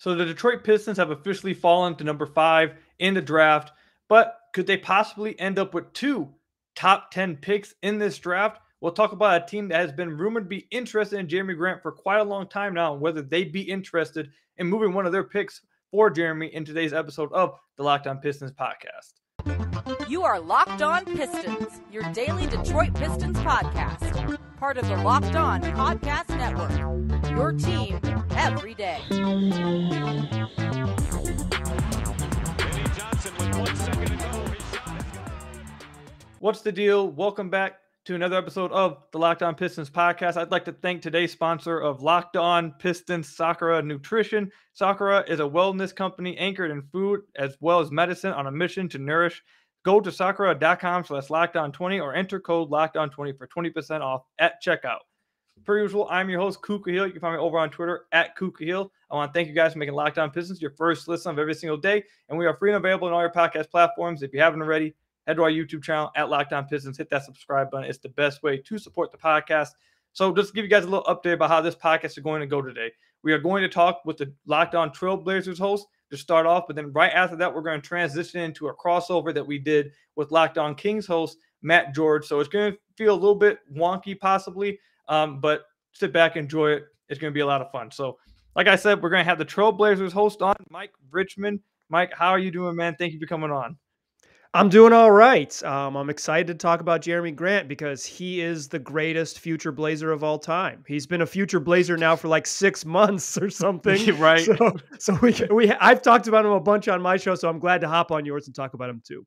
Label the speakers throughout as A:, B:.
A: So the Detroit Pistons have officially fallen to number 5 in the draft, but could they possibly end up with 2 top 10 picks in this draft? We'll talk about a team that has been rumored to be interested in Jerami Grant for quite a long time now, and whether they'd be interested in moving one of their picks for Jerami in today's episode of the Locked On Pistons podcast.
B: You are Locked On Pistons, your daily Detroit Pistons podcast. Part of the Locked On Podcast Network, your team every day.
A: What's the deal? Welcome back to another episode of the Locked On Pistons podcast. I'd like to thank today's sponsor of Locked On Pistons, Sakara Nutrition. Sakara is a wellness company anchored in food as well as medicine on a mission to nourish. Go to sakara.com/lockedon20 or enter code LOCKEDON20 for 20% off at checkout. Per usual, I'm your host, Kuka Hill. You can find me over on Twitter at Kuka Hill. I want to thank you guys for making Locked On Pistons your first listen of every single day. And we are free and available on all your podcast platforms. If you haven't already, head to our YouTube channel at Locked On Pistons. Hit that subscribe button. It's the best way to support the podcast. So just to give you guys a little update about how this podcast is going to go today. We are going to talk with the Locked On Trailblazers host to start off, but then right after that, we're going to transition into a crossover that we did with Locked On Kings host Matt George. So it's going to feel a little bit wonky possibly, but sit back, enjoy it. It's going to be a lot of fun. So like I said, we're going to have the Trailblazers host on, Mike Richman. Mike, how are you doing, man? Thank you for coming on.
C: I'm doing all right. I'm excited to talk about Jerami Grant because he is the greatest future Blazer of all time. He's been a future Blazer now for like 6 months or something.
A: Right.
C: So I've talked about him a bunch on my show, so I'm glad to hop on yours and talk about him too.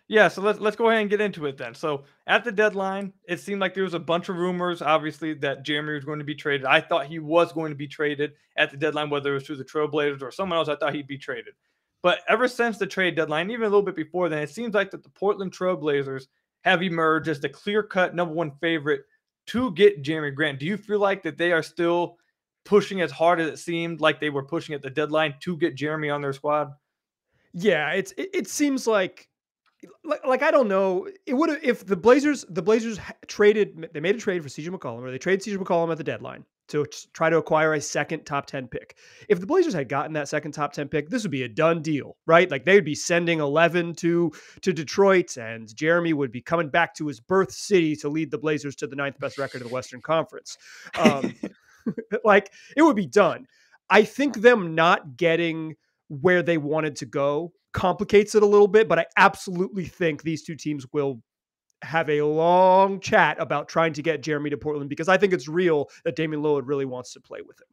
A: Yeah, so let's go ahead and get into it then. So at the deadline, it seemed like there was a bunch of rumors, obviously, that Jerami was going to be traded. I thought he was going to be traded at the deadline, whether it was to the Trailblazers or someone else. I thought he'd be traded. But ever since the trade deadline, even a little bit before then, it seems like that the Portland Trailblazers have emerged as the clear-cut number one favorite to get Jerami Grant. Do you feel like that they are still pushing as hard as it seemed like they were pushing at the deadline to get Jerami on their squad?
C: Yeah, it seems like I don't know. It would have if the Blazers traded. They made a trade for CJ McCollum, or they traded CJ McCollum at the deadline to try to acquire a second top 10 pick. If the Blazers had gotten that second top 10 pick, this would be a done deal, right? Like they would be sending 11 to Detroit, and Jerami would be coming back to his birth city to lead the Blazers to the 9th best record in the Western Conference. Like it would be done. I think them not getting where they wanted to go complicates it a little bit, but I absolutely think these two teams will have a long chat about trying to get Jerami to Portland because I think it's real that Damian Lillard really wants to play with him.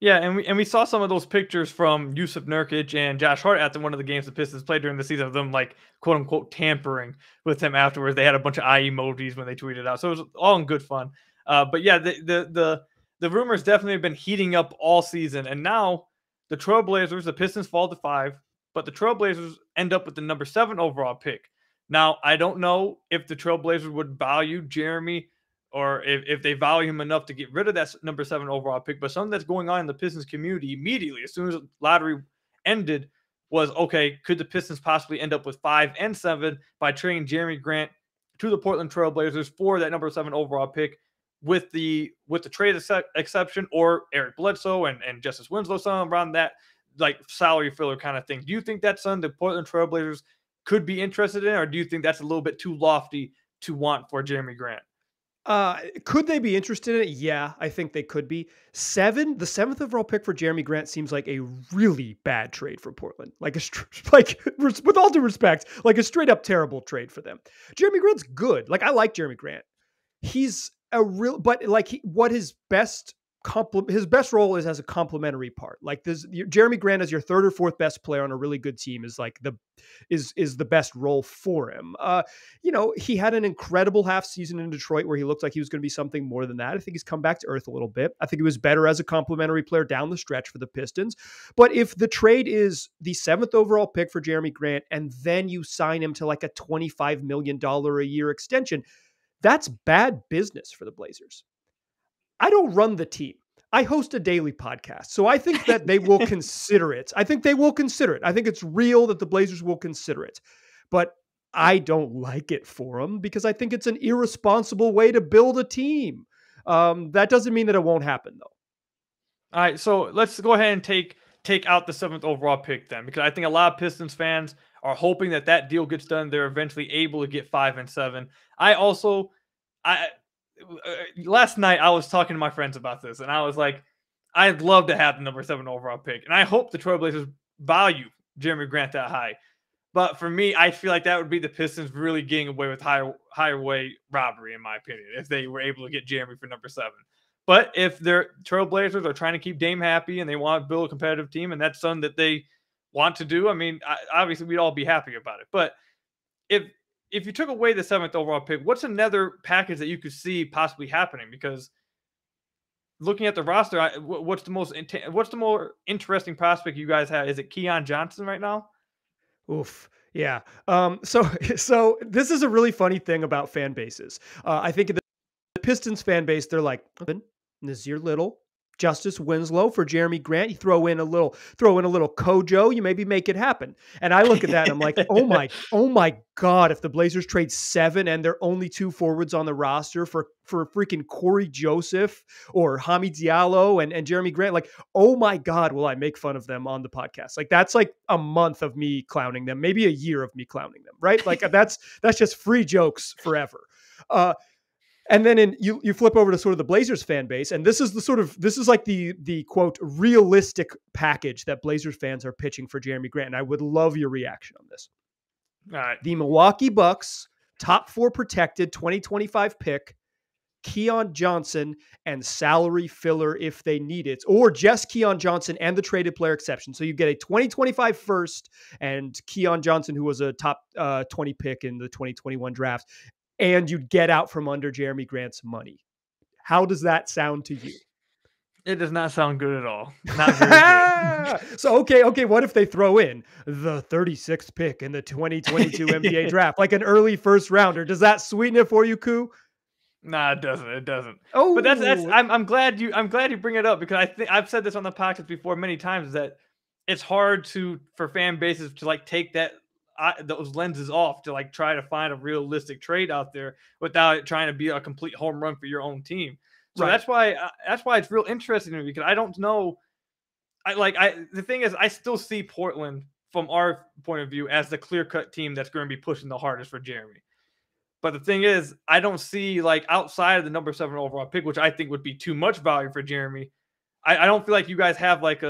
A: Yeah, and we saw some of those pictures from Yusuf Nurkic and Josh Hart after one of the games the Pistons played during the season of them, like, quote unquote, tampering with him afterwards. They had a bunch of eye emojis when they tweeted out. So it was all in good fun. But yeah, the rumors definitely have been heating up all season. And now the Trailblazers, the Pistons fall to 5, but the Trailblazers end up with the number 7 overall pick. Now, I don't know if the Trailblazers would value Jerami or if they value him enough to get rid of that number 7 overall pick, but something that's going on in the Pistons community immediately, as soon as the lottery ended, was, okay, could the Pistons possibly end up with 5 and 7 by trading Jerami Grant to the Portland Trailblazers for that number 7 overall pick with the trade exception, or Eric Bledsoe and Justice Winslow, something around that, like salary filler kind of thing. Do you think that's something the Portland Trailblazers could be interested in, or do you think that's a little bit too lofty to want for Jerami Grant?
C: Could they be interested in it? Yeah, I think they could be. The 7th overall pick for Jerami Grant seems like a really bad trade for Portland. Like with all due respect, like a straight up terrible trade for them. Jerami Grant's good. Like I like Jerami Grant. He's a real, but like his best role is as a complementary part. Like Jerami Grant as your 3rd or 4th best player on a really good team is like the best role for him. He had an incredible half season in Detroit where he looked like he was going to be something more than that. I think he's come back to earth a little bit. I think he was better as a complementary player down the stretch for the Pistons. But if the trade is the 7th overall pick for Jerami Grant, and then you sign him to like a $25 million a year extension, that's bad business for the Blazers. I don't run the team. I host a daily podcast. So I think that they will consider it. I think it's real that the Blazers will consider it. But I don't like it for them because I think it's an irresponsible way to build a team. That doesn't mean that it won't happen, though.
A: All right, so let's go ahead and take take out the 7th overall pick then, because I think a lot of Pistons fans are hoping that that deal gets done. They're eventually able to get 5 and 7. Last night I was talking to my friends about this, and I was like, I'd love to have the number 7 overall pick, and I hope the Trailblazers value Jerami Grant that high. But for me, I feel like that would be the Pistons really getting away with higher way robbery, in my opinion, if they were able to get Jerami for number 7. But if their Trailblazers are trying to keep Dame happy and they want to build a competitive team, and that's something that they want to do, I mean, obviously we'd all be happy about it. But if you took away the 7th overall pick, what's another package that you could see possibly happening? Because looking at the roster, what's the more interesting prospect you guys have? Is it Keon Johnson right now?
C: Oof. Yeah. So this is a really funny thing about fan bases. I think the Pistons fan base, they're like, Nazir Little, Justice Winslow for Jerami Grant. You throw in a little Kojo, you maybe make it happen. And I look at that and I'm like, oh my God, if the Blazers trade 7 and there are only 2 forwards on the roster for freaking Corey Joseph or Hamid Diallo and Jerami Grant, like, oh my God, will I make fun of them on the podcast? Like, that's like a month of me clowning them, maybe a year of me clowning them, right? Like that's just free jokes forever. And then you flip over to sort of the Blazers fan base, and this is like the quote realistic package that Blazers fans are pitching for Jerami Grant. And I would love your reaction on this.
A: All right.
C: The Milwaukee Bucks top 4 protected 2025 pick, Keon Johnson, and salary filler if they need it, or just Keon Johnson and the traded player exception. So you get a 2025 first and Keon Johnson, who was a top 20 pick in the 2021 draft. And you'd get out from under Jerami Grant's money. How does that sound to you?
A: It does not sound good at all. Not very
C: good. So, okay. What if they throw in the 36th pick in the 2022 NBA draft, like an early first rounder? Does that sweeten it for you, Koo?
A: Nah, it doesn't. It doesn't.
C: Oh,
A: but that's. I'm glad you bring it up, because I think I've said this on the podcast before many times, that it's hard for fan bases to like take those lenses off to like try to find a realistic trade out there without it trying to be a complete home run for your own team. So right. That's why it's real interesting to me, because I don't know. The thing is, I still see Portland from our point of view as the clear-cut team that's going to be pushing the hardest for Jerami. But the thing is, I don't see, like, outside of the number 7 overall pick, which I think would be too much value for Jerami. I don't feel like you guys have like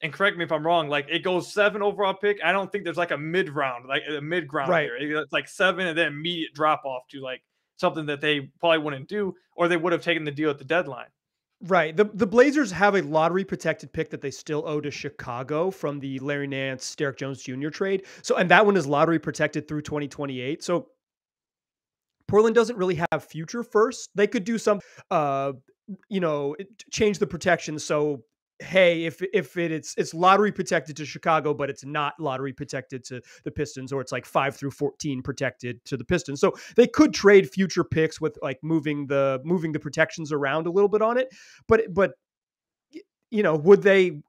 A: and correct me if I'm wrong, like it goes 7 overall pick. I don't think there's like a mid-ground, like a mid-ground
C: right
A: there. It's like 7 and then immediate drop off to like something that they probably wouldn't do, or they would have taken the deal at the deadline.
C: Right. The Blazers have a lottery protected pick that they still owe to Chicago from the Larry Nance, Derek Jones Jr. trade. So, and that one is lottery protected through 2028. So Portland doesn't really have future first. They could do some, change the protection. So, hey, if it's lottery protected to Chicago, but it's not lottery protected to the Pistons, or it's like 5 through 14 protected to the Pistons. So they could trade future picks with like moving the protections around a little bit on it. But would they?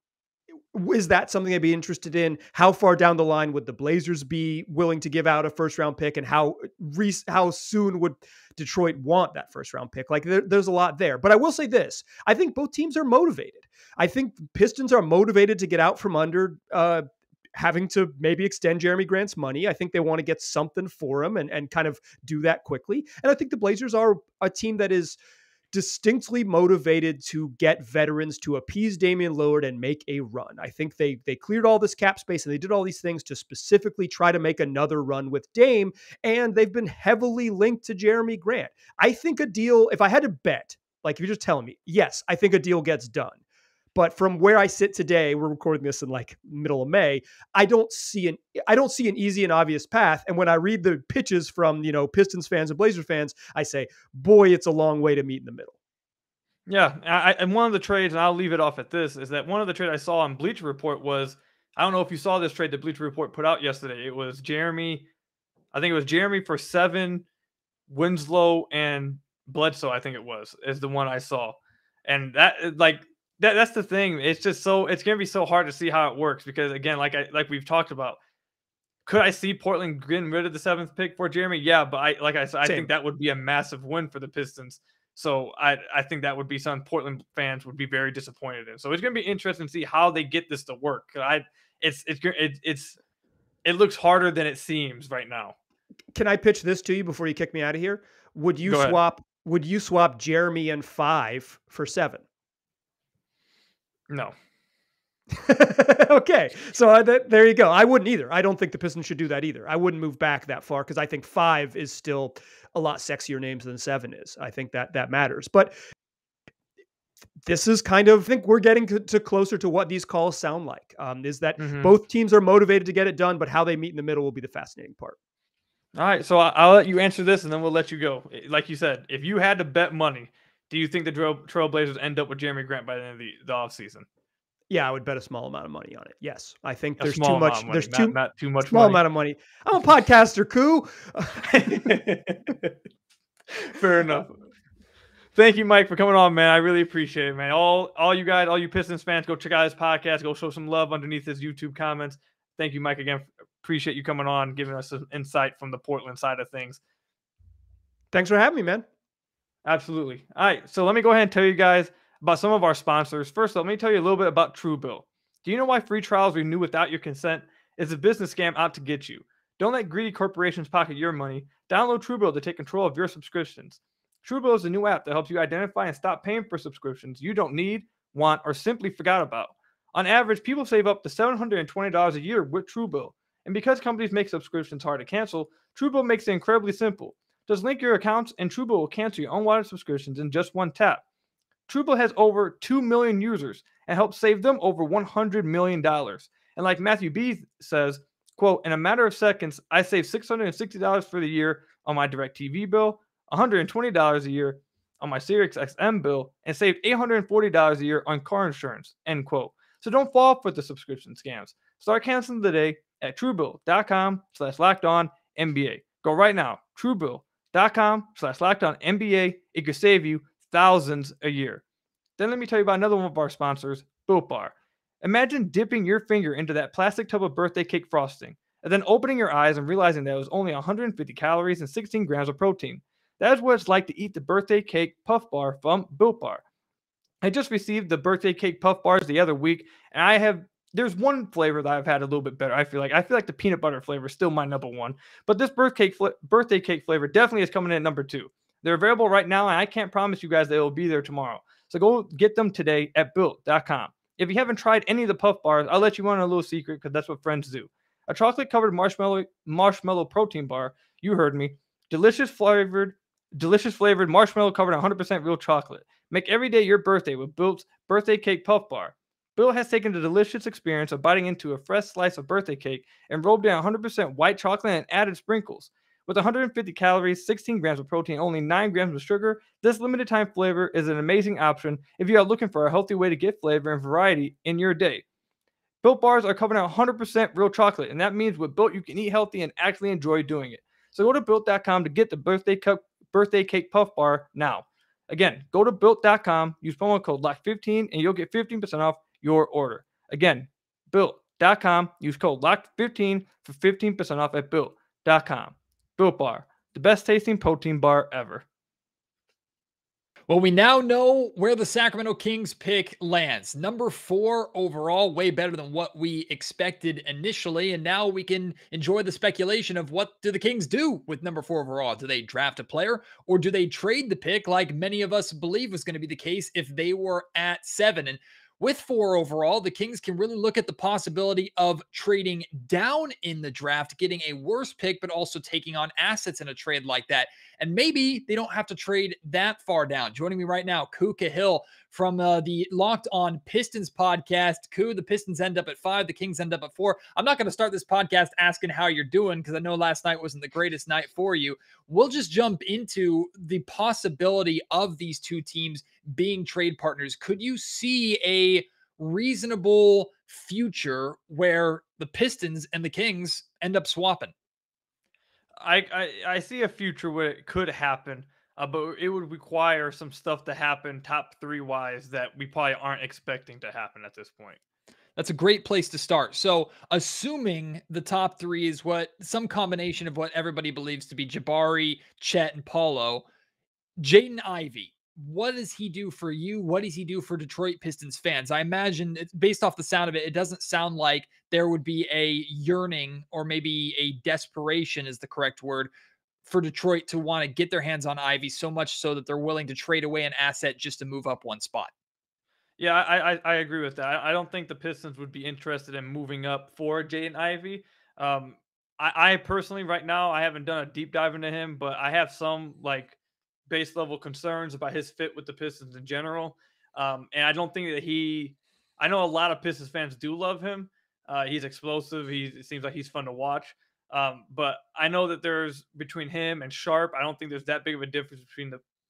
C: Is that something they'd be interested in? How far down the line would the Blazers be willing to give out a first round pick, and how soon would Detroit want that first round pick? Like there's a lot there. But I will say this: I think both teams are motivated. I think Pistons are motivated to get out from under having to maybe extend Jerami Grant's money. I think they want to get something for him and kind of do that quickly. And I think the Blazers are a team that is distinctly motivated to get veterans to appease Damian Lillard and make a run. I think they cleared all this cap space and they did all these things to specifically try to make another run with Dame, and they've been heavily linked to Jerami Grant. I think a deal, if I had to bet, like if you're just telling me, yes, I think a deal gets done. But from where I sit today, we're recording this in like middle of May, I don't see an easy and obvious path. And when I read the pitches from, Pistons fans and Blazers fans, I say, boy, it's a long way to meet in the middle.
A: Yeah. And one of the trades, and I'll leave it off at this, is that one of the trades I saw on Bleacher Report was, I don't know if you saw this trade that Bleacher Report put out yesterday. It was Jerami. I think it was Jerami for 7, Winslow and Bledsoe, I think it was, is the one I saw. And that, like, that's the thing. It's just it's going to be so hard to see how it works, because again, like we've talked about, could I see Portland getting rid of the 7th pick for Jerami? Yeah, but I think that would be a massive win for the Pistons, So I think that would be something Portland fans would be very disappointed in. So it's going to be interesting to see how they get this to work. It looks harder than it seems right now.
C: Can I pitch this to you before you kick me out of here? Would you
A: Go ahead.
C: swap Jeremy and 5 for 7?
A: No.
C: Okay, so there you go. I wouldn't either. I don't think the Pistons should do that either. I wouldn't move back that far because I think 5 is still a lot sexier names than 7 is. I think that matters. But this is kind of, I think we're getting to closer to what these calls sound like. Is that both teams are motivated to get it done, but how they meet in the middle will be the fascinating part.
A: All right, so I'll let you answer this, and then we'll let you go. Like you said, if you had to bet money, do you think the Trailblazers end up with Jerami Grant by the end of the offseason?
C: Yeah, I would bet a small amount of money on it. Yes, I think there's
A: too
C: much.
A: There's not too much.
C: Small amount of money. I'm a podcaster, Koo.
A: Fair enough. Thank you, Mike, for coming on, man. I really appreciate it, man. All you guys, all you Pistons fans, go check out his podcast. Go show some love underneath his YouTube comments. Thank you, Mike, again. Appreciate you coming on, giving us some insight from the Portland side of things.
C: Thanks for having me, man.
A: Absolutely. All right, so let me go ahead and tell you guys about some of our sponsors. First, let me tell you a little bit about Truebill. Do you know why free trials renew without your consent? It's a business scam out to get you. Don't let greedy corporations pocket your money. Download Truebill to take control of your subscriptions. Truebill is a new app that helps you identify and stop paying for subscriptions you don't need, want, or simply forgot about. On average, people save up to $720 a year with Truebill. And because companies make subscriptions hard to cancel, Truebill makes it incredibly simple. Just link your accounts and Truebill will cancel your unwanted subscriptions in just one tap. Truebill has over 2 million users and helps save them over $100 million. And like Matthew B says, quote, in a matter of seconds, I saved $660 for the year on my DirecTV bill, $120 a year on my SiriusXM bill, and saved $840 a year on car insurance, end quote. So don't fall for the subscription scams. Start canceling today at truebill.com/lockedonnba. Go right now, truebill.com/lockedonnba. It could save you thousands a year. Then let me tell you about another one of our sponsors, Built Bar. Imagine dipping your finger into that plastic tub of birthday cake frosting and then opening your eyes and realizing that it was only 150 calories and 16 grams of protein. That is what it's like to eat the birthday cake puff bar from Built Bar. I just received the birthday cake puff bars the other week, and there's one flavor that I've had a little bit better. I feel like the peanut butter flavor is still my number one, but this birthday cake flavor definitely is coming in at number 2. They're available right now, and I can't promise you guys they will be there tomorrow. So go get them today at built.com. If you haven't tried any of the puff bars, I'll let you in on a little secret because that's what friends do. A chocolate-covered marshmallow protein bar, you heard me, delicious flavored marshmallow covered in 100% real chocolate. Make every day your birthday with Built's birthday cake puff bar. Built has taken the delicious experience of biting into a fresh slice of birthday cake and rolled in 100% white chocolate and added sprinkles. With 150 calories, 16 grams of protein, only 9 grams of sugar, this limited time flavor is an amazing option if you are looking for a healthy way to get flavor and variety in your day. Built bars are covered in 100% real chocolate, and that means with Built you can eat healthy and actually enjoy doing it. So go to Built.com to get the birthday cake puff bar now. Again, go to Built.com, use promo code LOCK15, and you'll get 15% off your order. Again, Built.com, use code LOCK15 for 15% off at Built.com. Built Bar, the best tasting protein bar ever.
D: Well, we now know where the Sacramento Kings pick lands. Number 4 overall, way better than what we expected initially. And now we can enjoy the speculation of what do the Kings do with number 4 overall? Do they draft a player or do they trade the pick like many of us believe was going to be the case if they were at 7? And with 4 overall, the Kings can really look at the possibility of trading down in the draft, getting a worse pick, but also taking on assets in a trade like that. And maybe they don't have to trade that far down. Joining me right now, Koo Cahill from the Locked On Pistons podcast. Koo, the Pistons end up at 5, the Kings end up at 4. I'm not going to start this podcast asking how you're doing because I know last night wasn't the greatest night for you. We'll just jump into the possibility of these two teams being trade partners. Could you see a reasonable future where the Pistons and the Kings end up swapping?
A: I see a future where it could happen, but it would require some stuff to happen top 3 wise that we probably aren't expecting to happen at this point.
D: That's a great place to start. So assuming the top 3 is some combination of what everybody believes to be Jabari, Chet, and Paulo, Jaden Ivey what does he do for you? What does he do for Detroit Pistons fans? I imagine it's based off the sound of it. It doesn't sound like there would be a yearning or maybe a desperation is the correct word for Detroit to want to get their hands on Ivy so much so that they're willing to trade away an asset just to move up one spot.
A: Yeah, I agree with that. I don't think the Pistons would be interested in moving up for Jaden Ivey. I personally, right now, I haven't done a deep dive into him, but I have some like base level concerns about his fit with the Pistons in general. And I don't think that I know a lot of Pistons fans do love him. He's explosive. It seems like he's fun to watch. But I know that there's between him and Sharp, I don't think there's that big of a difference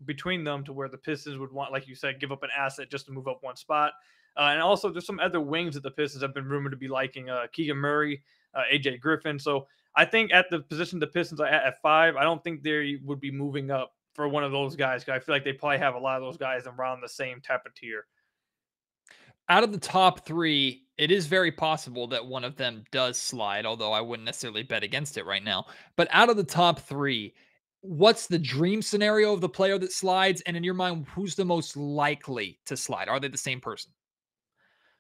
A: between them to where the Pistons would want, like you said, give up an asset just to move up one spot. And also, there's some other wings that the Pistons have been rumored to be liking, Keegan Murray, AJ Griffin. So I think at the position the Pistons are at 5, I don't think they would be moving up for one of those guys. I feel like they probably have a lot of those guys around the same type of tier.
D: Out of the top 3, it is very possible that one of them does slide, although I wouldn't necessarily bet against it right now. But out of the top 3, what's the dream scenario of the player that slides? And in your mind, who's the most likely to slide? Are they the same person?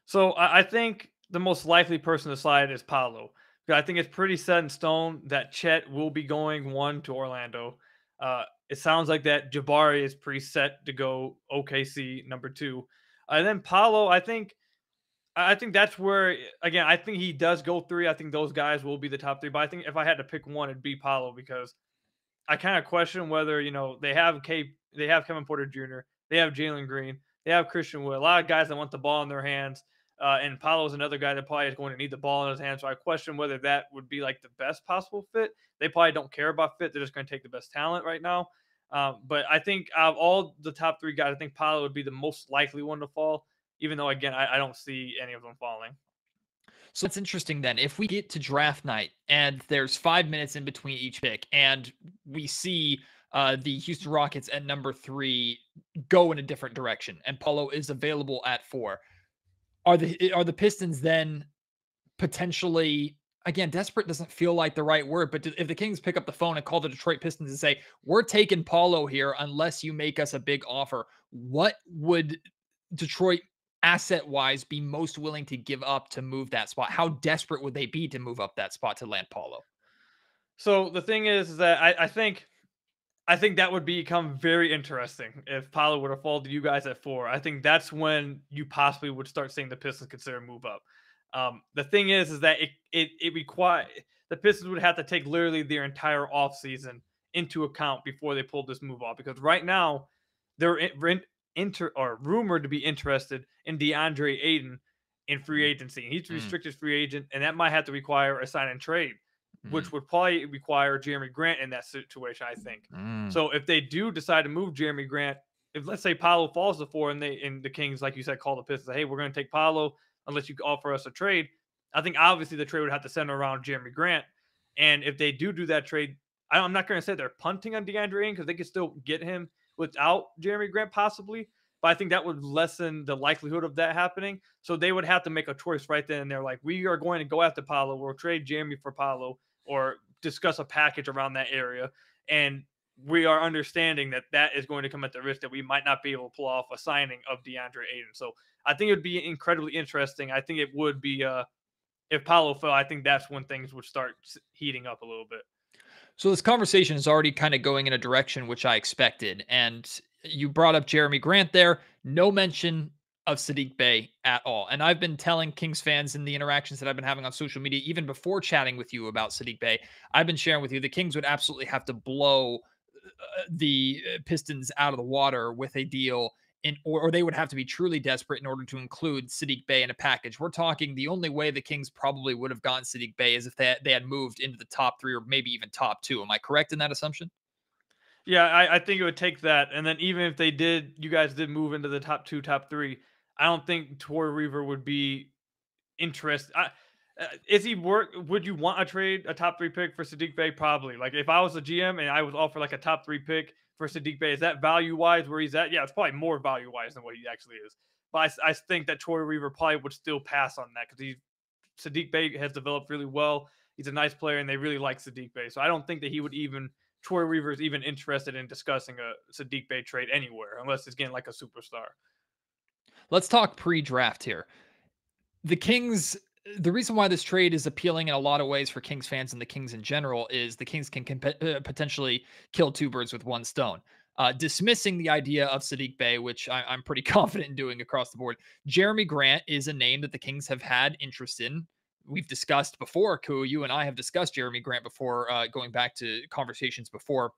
A: So I think the most likely person to slide is Paolo. I think it's pretty set in stone that Chet will be going 1 to Orlando. It sounds like that Jabari is pretty set to go OKC number 2. And then Paolo, I think that's where, again, I think he does go 3. I think those guys will be the top 3. But I think if I had to pick one, it'd be Paolo, because I kind of question whether, they have Kevin Porter Jr., they have Jalen Green, they have Christian Wood, a lot of guys that want the ball in their hands. And Paolo is another guy that probably is going to need the ball in his hands. So I question whether that would be like the best possible fit. They probably don't care about fit. They're just going to take the best talent right now. But I think out of all the top 3 guys, I think Paolo would be the most likely one to fall, even though, again, I don't see any of them falling.
D: So it's interesting then. If we get to draft night and there's 5 minutes in between each pick and we see the Houston Rockets at number 3 go in a different direction and Paolo is available at 4, are the Pistons then potentially, again, desperate doesn't feel like the right word, but if the Kings pick up the phone and call the Detroit Pistons and say, we're taking Paolo here unless you make us a big offer, what would Detroit asset-wise be most willing to give up to move that spot? How desperate would they be to move up that spot to land Paolo?
A: So the thing is that I think that would become very interesting if Paolo would have fallen to you guys at 4. I think that's when you possibly would start seeing the Pistons consider move up. The thing is that it require the Pistons would have to take literally their entire offseason into account before they pulled this move off, because right now they're rumored to be interested in DeAndre Ayton in free agency. He's a restricted free agent, and that might have to require a sign and trade, which would probably require Jerami Grant in that situation, I think. So if they do decide to move Jerami Grant, if let's say Paolo falls to 4 and the Kings, like you said, call the Pistons, hey, we're going to take Paolo unless you offer us a trade, I think obviously the trade would have to center around Jerami Grant. And if they do that trade, I'm not going to say they're punting on DeAndre Ayton, because they could still get him without Jerami Grant possibly, but I think that would lessen the likelihood of that happening. So they would have to make a choice right then and there, like, we are going to go after Paolo, we'll trade Jerami for Paolo, or discuss a package around that area. And we are understanding that is going to come at the risk that we might not be able to pull off a signing of DeAndre Ayton. So I think it would be incredibly interesting. I think it would be, if Paolo fell, I think that's when things would start heating up a little bit.
D: So this conversation is already kind of going in a direction which I expected. And you brought up Jerami Grant there. No mention of Saddiq Bey at all. And I've been telling Kings fans in the interactions that I've been having on social media, even before chatting with you about Saddiq Bey, I've been sharing with you the Kings would absolutely have to blow the Pistons out of the water with a deal, or they would have to be truly desperate in order to include Saddiq Bey in a package. We're talking the only way the Kings probably would have gotten Saddiq Bey is if they had moved into the top 3 or maybe even top 2. Am I correct in that assumption?
A: Yeah, I think it would take that. And then even if you guys did move into the top 2, top 3, I don't think Troy Weaver would be interested. Would you want a top 3 pick for Saddiq Bey? Probably. Like, if I was a GM and I was offered like a top 3 pick for Saddiq Bey, is that value wise where he's at? Yeah, it's probably more value wise than what he actually is. But I think that Troy Weaver probably would still pass on that, because Saddiq Bey has developed really well. He's a nice player, and they really like Saddiq Bey. So I don't think that he would even Troy Weaver is even interested in discussing a Saddiq Bey trade anywhere, unless it's getting like a superstar.
D: Let's talk pre-draft here. The Kings, the reason why this trade is appealing in a lot of ways for Kings fans and the Kings in general is the Kings can potentially kill two birds with one stone. Dismissing the idea of Saddiq Bey, which I'm pretty confident in doing across the board. Jerami Grant is a name that the Kings have had interest in. We've discussed before, Koo, you and I have discussed Jerami Grant before, going back to conversations before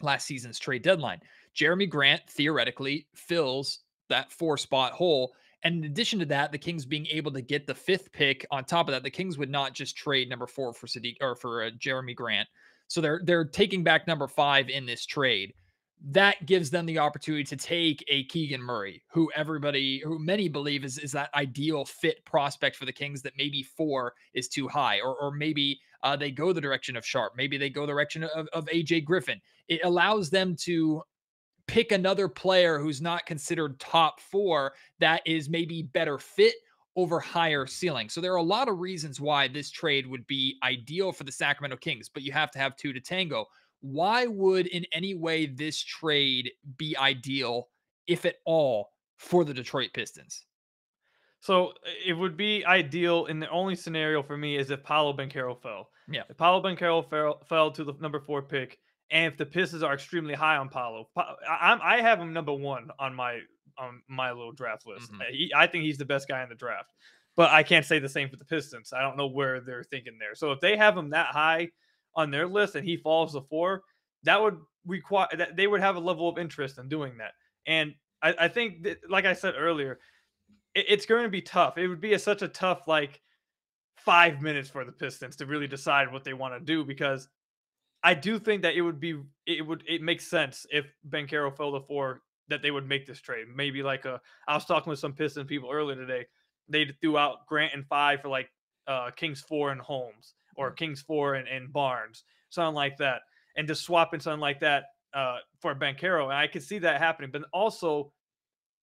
D: last season's trade deadline. Jerami Grant theoretically fills that 4-spot hole. And in addition to that, the Kings being able to get the 5th pick on top of that, the Kings would not just trade number 4 for Saddiq or for Jerami Grant. So they're taking back number 5 in this trade. That gives them the opportunity to take a Keegan Murray, who many believe is that ideal fit prospect for the Kings, that maybe 4 is too high, or maybe they go the direction of Sharp. Maybe they go the direction of AJ Griffin. It allows them to pick another player who's not considered top 4 that is maybe better fit over higher ceiling. So there are a lot of reasons why this trade would be ideal for the Sacramento Kings, but you have to have 2 to tango. Why would in any way this trade be ideal, if at all, for the Detroit Pistons?
A: So it would be ideal, in the only scenario for me is if Paolo Banchero fell.
D: Yeah.
A: If Paolo Banchero fell to the number 4 pick, and if the Pistons are extremely high on Paolo, I have him number 1 on my little draft list.
D: Mm-hmm.
A: I think he's the best guy in the draft, but I can't say the same for the Pistons. I don't know where they're thinking there. So if they have him that high on their list and he falls to 4, that would require that they would have a level of interest in doing that. And I think that, like I said earlier, it's going to be tough. It would be such a tough, 5 minutes for the Pistons to really decide what they want to do, because I do think that it makes sense if Banchero fell to 4 that they would make this trade. Maybe I was talking with some Pistons people earlier today. They threw out Grant and 5 for Kings 4 and Holmes, or Kings 4 and Barnes, something like that, and just swapping something like that for Banchero. And I could see that happening. But also,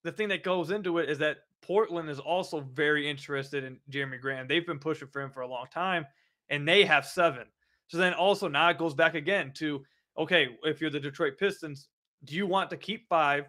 A: the thing that goes into it is that Portland is also very interested in Jerami Grant. They've been pushing for him for a long time, and they have 7. So then also now it goes back again to, okay, if you're the Detroit Pistons, do you want to keep 5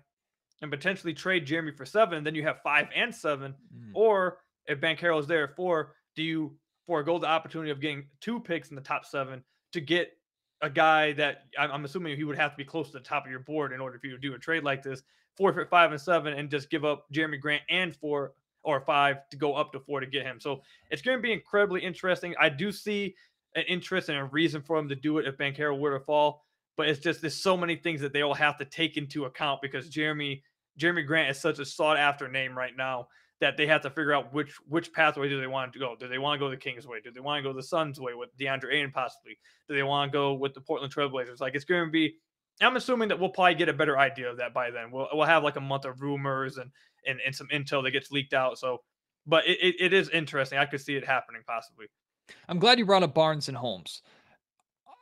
A: and potentially trade Jerami for 7? Then you have 5 and 7. Or if Banchero is there at 4, do you forego the opportunity of getting 2 picks in the top 7 to get a guy that I'm assuming he would have to be close to the top of your board in order for you to do a trade like this, forfeit 5 and 7, and just give up Jerami Grant and 4 or 5 to go up to 4 to get him. So it's going to be incredibly interesting. I do see an interest and a reason for him to do it if Banchero were to fall, but it's just, there's so many things that they will have to take into account, because Jerami Grant is such a sought after name right now that they have to figure out which pathway do they want to go. Do they want to go the Kings way? Do they want to go the Suns way with DeAndre Ayton possibly? Do they want to go with the Portland Trailblazers? It's going to be, I'm assuming that we'll probably get a better idea of that by then. We'll have a month of rumors and some intel that gets leaked out. So, but it is interesting. I could see it happening possibly.
D: I'm glad you brought up Barnes and Holmes.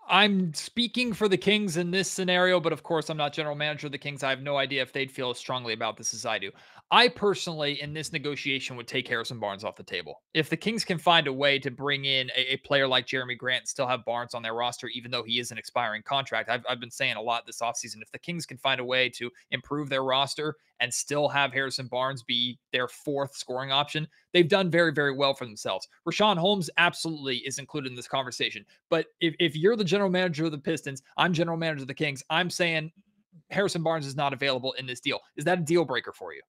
D: I'm speaking for the Kings in this scenario, but of course I'm not general manager of the Kings. I have no idea if they'd feel as strongly about this as I do. I personally, in this negotiation, would take Harrison Barnes off the table. If the Kings can find a way to bring in a player like Jerami Grant and still have Barnes on their roster, even though he is an expiring contract, I've been saying a lot this offseason, if the Kings can find a way to improve their roster and still have Harrison Barnes be their 4th scoring option, they've done very, very well for themselves. Rashawn Holmes absolutely is included in this conversation. But if you're the general manager of the Pistons, I'm general manager of the Kings, I'm saying Harrison Barnes is not available in this deal. Is that a deal breaker for you?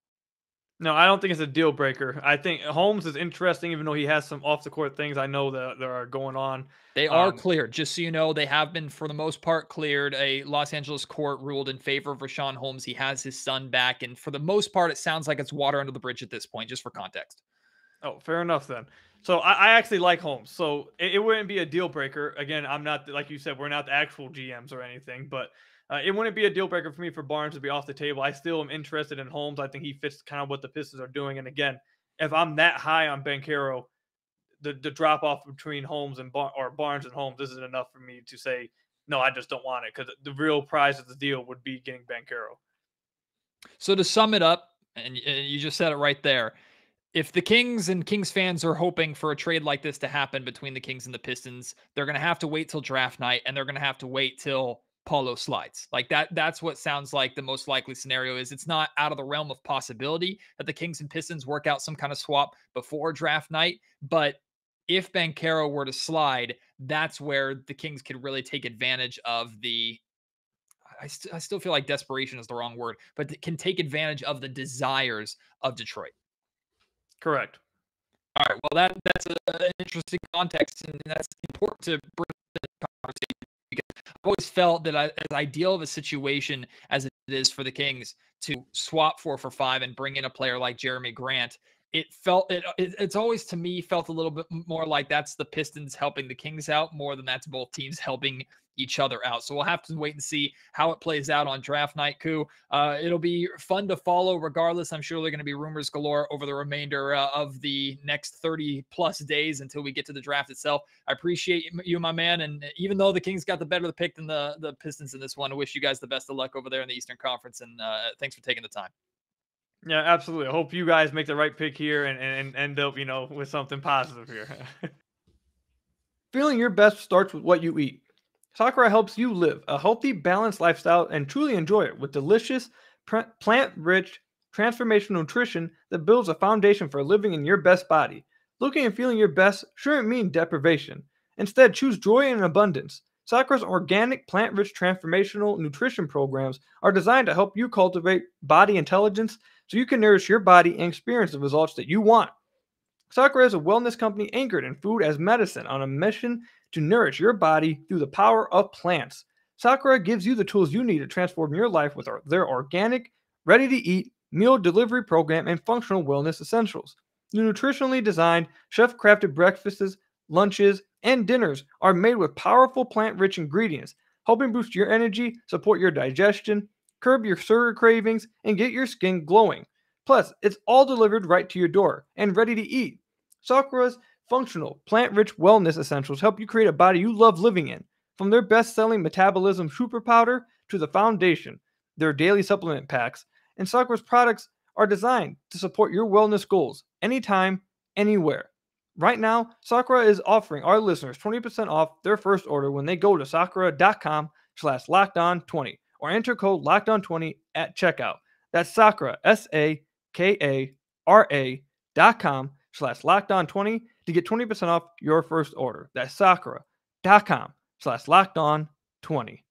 A: No, I don't think it's a deal breaker. I think Holmes is interesting, even though he has some off the court things I know that there are going on.
D: They are cleared. Just so you know, they have been, for the most part, cleared. A Los Angeles court ruled in favor of Rashawn Holmes. He has his son back. And for the most part, it sounds like it's water under the bridge at this point, just for context.
A: Oh, fair enough then. So I actually like Holmes. So it wouldn't be a deal breaker. Again, I'm not, like you said, we're not the actual GMs or anything, but it wouldn't be a deal breaker for me for Barnes to be off the table. I still am interested in Holmes. I think he fits kind of what the Pistons are doing. And again, if I'm that high on Banchero, the drop off between Holmes and Barnes and Holmes isn't enough for me to say, no, I just don't want it, because the real prize of the deal would be getting Banchero.
D: So to sum it up, and you just said it right there, if the Kings and Kings fans are hoping for a trade like this to happen between the Kings and the Pistons, they're going to have to wait till draft night, and they're going to have to wait till Paulo slides. Like that's what sounds like the most likely scenario is. It's not out of the realm of possibility that the Kings and Pistons work out some kind of swap before draft night. But if Banchero were to slide, that's where the Kings could really take advantage of the, I still feel like desperation is the wrong word, but can take advantage of the desires of Detroit.
A: Correct.
D: All right. Well, that's an interesting context, and that's important to bring to the conversation because I've always felt that as ideal of a situation as it is for the Kings to swap 4 for 5 and bring in a player like Jerami Grant, it's always to me felt a little bit more like that's the Pistons helping the Kings out more than that's both teams helping each other out. So we'll have to wait and see how it plays out on draft night, Koo. It'll be fun to follow regardless. I'm sure there are going to be rumors galore over the remainder of the next 30 plus days until we get to the draft itself. I appreciate you, my man. And even though the Kings got the better of the pick than the Pistons in this one, I wish you guys the best of luck over there in the Eastern Conference. And thanks for taking the time.
A: Yeah, absolutely. I hope you guys make the right pick here and end up, with something positive here. Feeling your best starts with what you eat. Sakara helps you live a healthy, balanced lifestyle and truly enjoy it with delicious, plant-rich, transformational nutrition that builds a foundation for living in your best body. Looking and feeling your best shouldn't mean deprivation. Instead, choose joy and abundance. Sakara's organic, plant-rich, transformational nutrition programs are designed to help you cultivate body intelligence so you can nourish your body and experience the results that you want. Sakara is a wellness company anchored in food as medicine on a mission to nourish your body through the power of plants. Sakara gives you the tools you need to transform your life with their organic, ready-to-eat meal delivery program and functional wellness essentials. The nutritionally designed, chef-crafted breakfasts, lunches, and dinners are made with powerful plant-rich ingredients, helping boost your energy, support your digestion, curb your sugar cravings, and get your skin glowing. Plus, it's all delivered right to your door and ready to eat. Sakara's functional, plant-rich wellness essentials help you create a body you love living in. From their best-selling Metabolism Super Powder to the Foundation, their daily supplement packs, and Sakara's products are designed to support your wellness goals anytime, anywhere. Right now, Sakara is offering our listeners 20% off their first order when they go to sakara.com /lockedon20 or enter code LOCKEDON20 at checkout. That's Sakara, SAKARA.com /LOCKEDON20 to get 20% off your first order. That's Sakara.com /LOCKEDON20.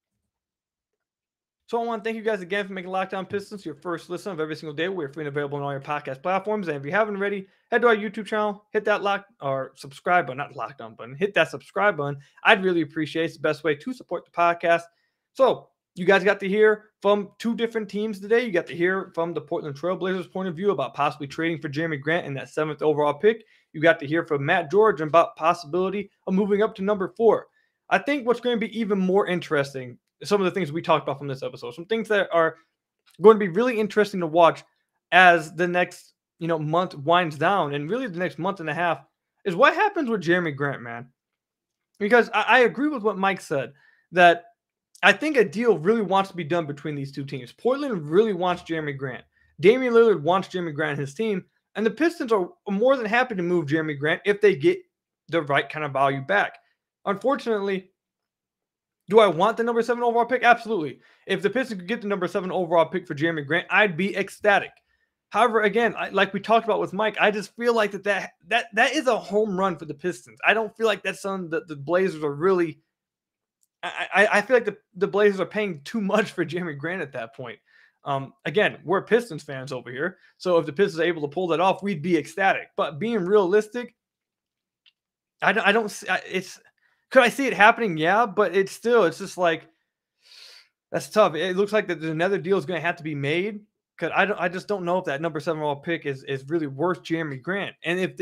A: So I want to thank you guys again for making Locked On Pistons your first listen of every single day. We're free and available on all your podcast platforms. And if you haven't already, head to our YouTube channel, hit that subscribe button, not Locked On button, hit that subscribe button. I'd really appreciate it. It's the best way to support the podcast. So you guys got to hear from two different teams today. You got to hear from the Portland Trailblazers' point of view about possibly trading for Jerami Grant in that 7th overall pick. You got to hear from Matt George about possibility of moving up to number 4. I think what's going to be even more interesting, some of the things we talked about from this episode, some things that are going to be really interesting to watch as the next, month winds down, and really the next month and a half, is what happens with Jerami Grant, man. Because I agree with what Mike said, that I think a deal really wants to be done between these two teams. Portland really wants Jerami Grant. Damian Lillard wants Jerami Grant and his team, and the Pistons are more than happy to move Jerami Grant if they get the right kind of value back. Unfortunately, do I want the number 7 overall pick? Absolutely. If the Pistons could get the number 7 overall pick for Jerami Grant, I'd be ecstatic. However, again, like we talked about with Mike, I just feel like that is a home run for the Pistons. I don't feel like that's something that the Blazers are really. I feel like the Blazers are paying too much for Jerami Grant at that point. Again, we're Pistons fans over here, so if the Pistons are able to pull that off, we'd be ecstatic. But being realistic, I don't. Could I see it happening? Yeah, but it's just like, that's tough. It looks like that another deal is going to have to be made, because I just don't know if that number 7 overall pick is really worth Jerami Grant. And if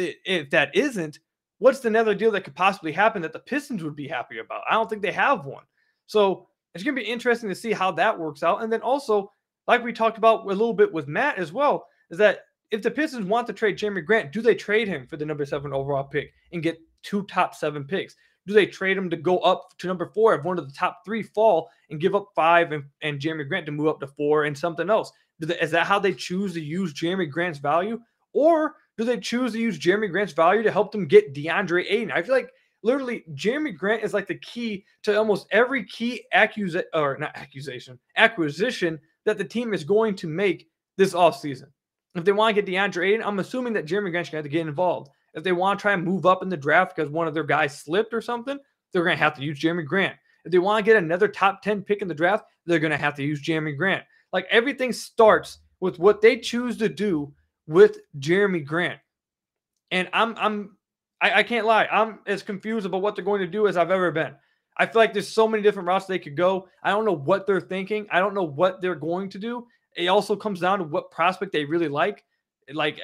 A: that isn't, what's another deal that could possibly happen that the Pistons would be happy about? I don't think they have one. So it's going to be interesting to see how that works out. And then also, like we talked about a little bit with Matt as well, is that if the Pistons want to trade Jerami Grant, do they trade him for the number 7 overall pick and get 2 top 7 picks? Do they trade him to go up to number 4 if one of the top 3 fall and give up 5 and Jerami Grant to move up to 4 and something else? Is that how they choose to use Jerami Grant's value? Or do they choose to use Jerami Grant's value to help them get DeAndre Ayton? I feel like literally Jerami Grant is like the key to almost every key acquisition that the team is going to make this offseason. If they want to get DeAndre Ayton, I'm assuming that Jerami Grant's going to have to get involved. If they want to try and move up in the draft because one of their guys slipped or something, they're going to have to use Jerami Grant. If they want to get another top 10 pick in the draft, they're going to have to use Jerami Grant. Like, everything starts with what they choose to do with Jerami Grant. And I can't lie. I'm as confused about what they're going to do as I've ever been. I feel like there's so many different routes they could go. I don't know what they're thinking. I don't know what they're going to do. It also comes down to what prospect they really like. Like,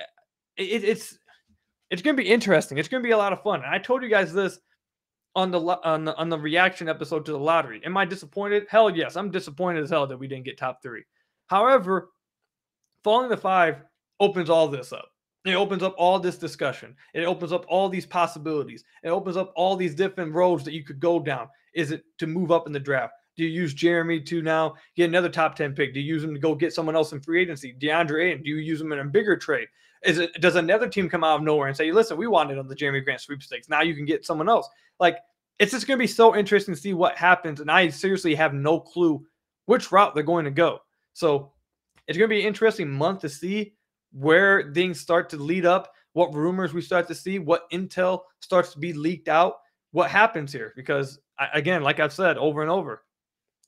A: it's going to be interesting. It's going to be a lot of fun. And I told you guys this on the reaction episode to the lottery. Am I disappointed? Hell yes. I'm disappointed as hell that we didn't get top 3. However, falling to 5 opens all this up. It opens up all this discussion. It opens up all these possibilities. It opens up all these different roads that you could go down. Is it to move up in the draft? Do you use Jerami to now get another top 10 pick? Do you use him to go get someone else in free agency? DeAndre Ayton, do you use him in a bigger trade? Does another team come out of nowhere and say, listen, we wanted on the Jerami Grant sweepstakes. Now you can get someone else. Like, it's just going to be so interesting to see what happens. And I seriously have no clue which route they're going to go. So it's going to be an interesting month to see where things start to lead up, what rumors we start to see, what intel starts to be leaked out, what happens here. Because, again, like I've said over and over,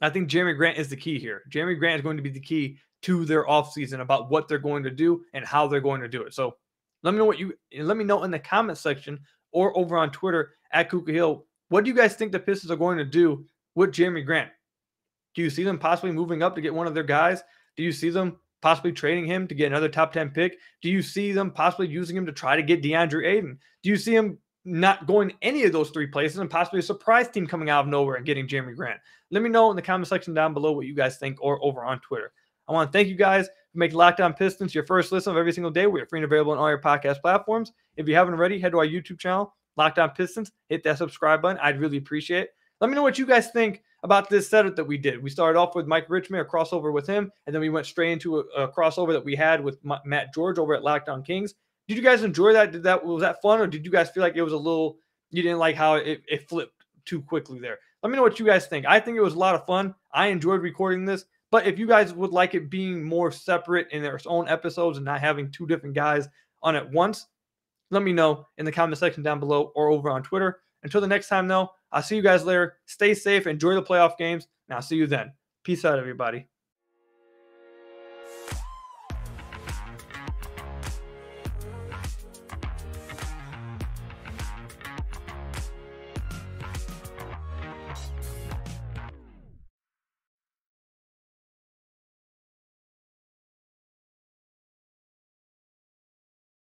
A: I think Jerami Grant is the key here. Jerami Grant is going to be the key to their offseason about what they're going to do and how they're going to do it. So let me know in the comment section or over on Twitter at Kuka Hill. What do you guys think the Pistons are going to do with Jerami Grant? Do you see them possibly moving up to get one of their guys? Do you see them possibly trading him to get another top 10 pick? Do you see them possibly using him to try to get DeAndre Ayton? Do you see him not going any of those 3 places and possibly a surprise team coming out of nowhere and getting Jerami Grant? Let me know in the comment section down below what you guys think or over on Twitter. I want to thank you guys for making Locked On Pistons your first listen of every single day. We are free and available on all your podcast platforms. If you haven't already, head to our YouTube channel, Locked On Pistons. Hit that subscribe button. I'd really appreciate it. Let me know what you guys think about this setup that we did. We started off with Mike Richman, a crossover with him, and then we went straight into a crossover that we had with Matt George over at Locked On Kings. Did you guys enjoy that? Was that fun, or did you guys feel like it was a little, you didn't like how it flipped too quickly there? Let me know what you guys think. I think it was a lot of fun. I enjoyed recording this, but if you guys would like it being more separate in their own episodes and not having 2 different guys on at once, let me know in the comment section down below or over on Twitter. Until the next time, though, I'll see you guys later. Stay safe. Enjoy the playoff games. And I'll see you then. Peace out, everybody.